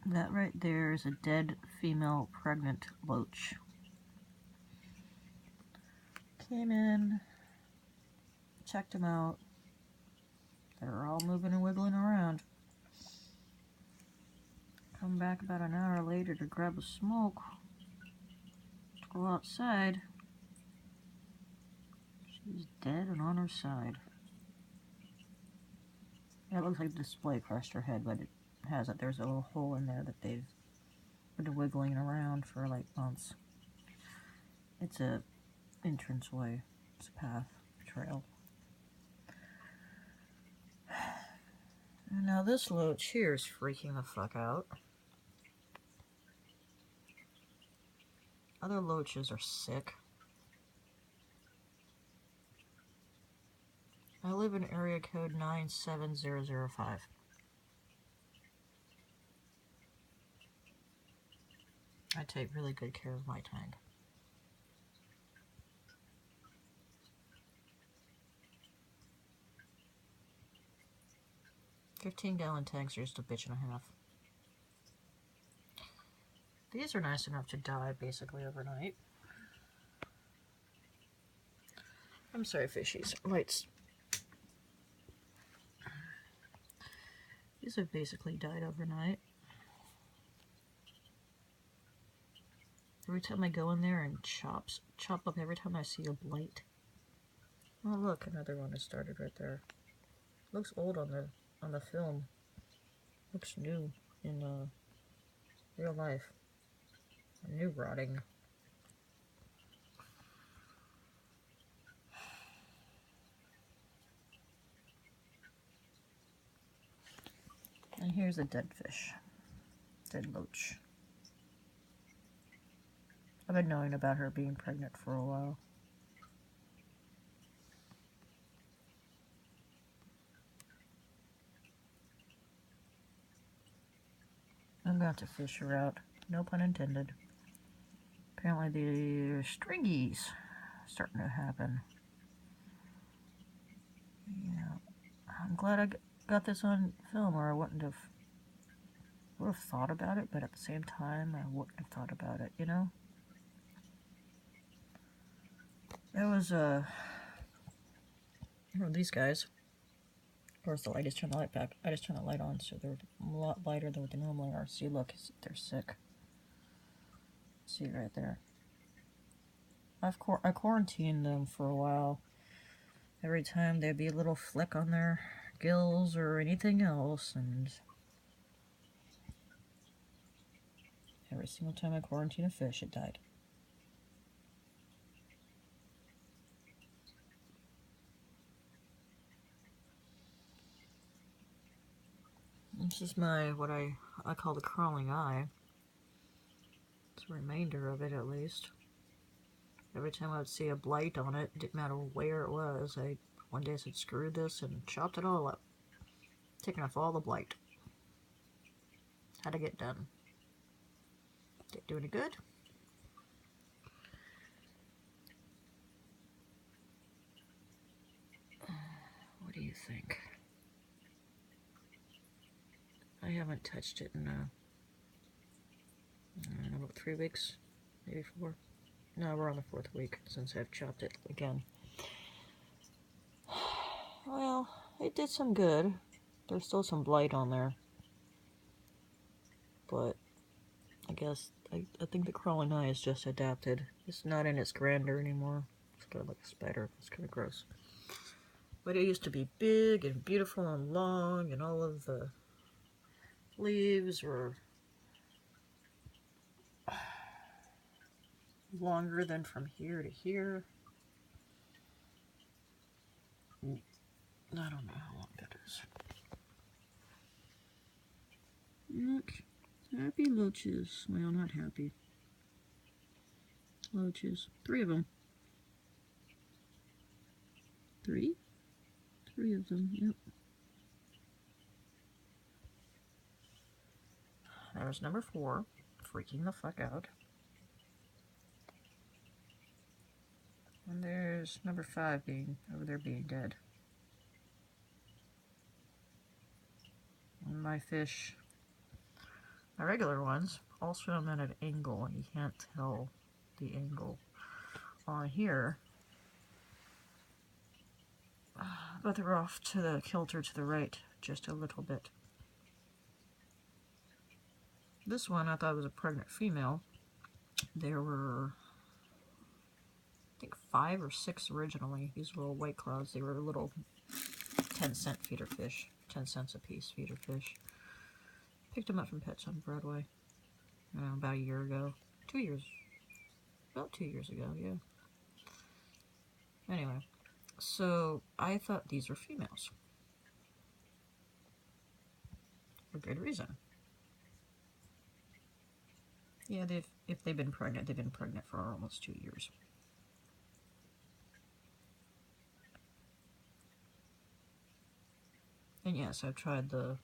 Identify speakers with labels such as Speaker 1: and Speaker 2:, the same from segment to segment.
Speaker 1: That right there is a dead female pregnant loach. Came in, checked them out. They're all moving and wiggling around. Come back about an hour later to grab a smoke. To go outside. She's dead and on her side. It looks like the display crushed her head, but it hasn't. There's a little hole in there that they've been wiggling around for like months. It's a entranceway. It's a path, trail. Now this loach here is freaking the fuck out. Other loaches are sick. I live in area code 97005. I take really good care of my tank. 15-gallon tanks are just a bitch and a half. These are nice enough to die basically overnight. I'm sorry, fishies. Lights. These have basically died overnight. Every time I go in there and chop up every time I see a blight. Oh look, another one has started right there. Looks old on the film. Looks new in real life. New rotting. And here's a dead fish. Dead loach. I've been knowing about her being pregnant for a while. I'm gonna have to fish her out. No pun intended. Apparently the stringies starting to happen. Yeah. I'm glad I got this on film, or I would have thought about it, but at the same time I wouldn't have thought about it, you know? It was these guys. Of course the light is turned the light back. I just turned the light on, so they're a lot lighter than what they normally are. See, look, they're sick. See right there. I quarantined them for a while. Every time there'd be a little fleck on their gills or anything else, and every single time I quarantined a fish, it died. This is what I call the crawling eye. It's a remainder of it, at least. Every time I would see a blight on it, didn't matter where it was, one day I said, screw this, and chopped it all up. Taking off all the blight. How'd it get done? Did it do any good? What do you think? I haven't touched it in about 3 weeks, maybe 4. No, we're on the 4th week since I've chopped it again. Well, it did some good. There's still some blight on there. But I guess I think the crawling eye is just adapted. It's not in its grandeur anymore. It's kind of like a spider. It's kind of gross. But it used to be big and beautiful and long, and all of the leaves were longer than from here to here. I don't know how long that is. Look, happy loaches. Well, not happy. Loaches. 3 of them. 3? 3 of them, yep. There's number 4, freaking the fuck out. And there's number 5 over there being dead. And my fish My regular ones all swim at an angle. You can't tell the angle on here, but they're off to the kilter to the right just a little bit. This one I thought was a pregnant female. There were, I think, 5 or 6 originally. These little white clouds. They were little 10-cent feeder fish, 10 cents a piece feeder fish. Picked them up from Pets on Broadway, about a year ago. 2 years, about 2 years ago, yeah. Anyway, so I thought these were females. For good reason. Yeah, if they've been pregnant, they've been pregnant for almost 2 years. And yes, I've tried the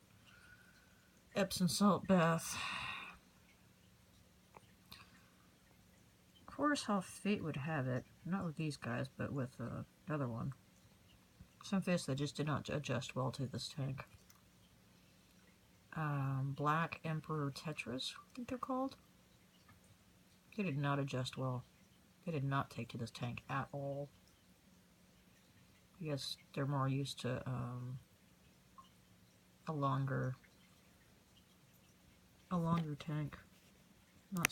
Speaker 1: Epsom salt bath. Of course, how fate would have it, not with these guys, but with another one. Some fish that just did not adjust well to this tank. Black Emperor Tetras, I think they're called. They did not adjust well. They did not take to this tank at all. I guess they're more used to a longer tank. Not so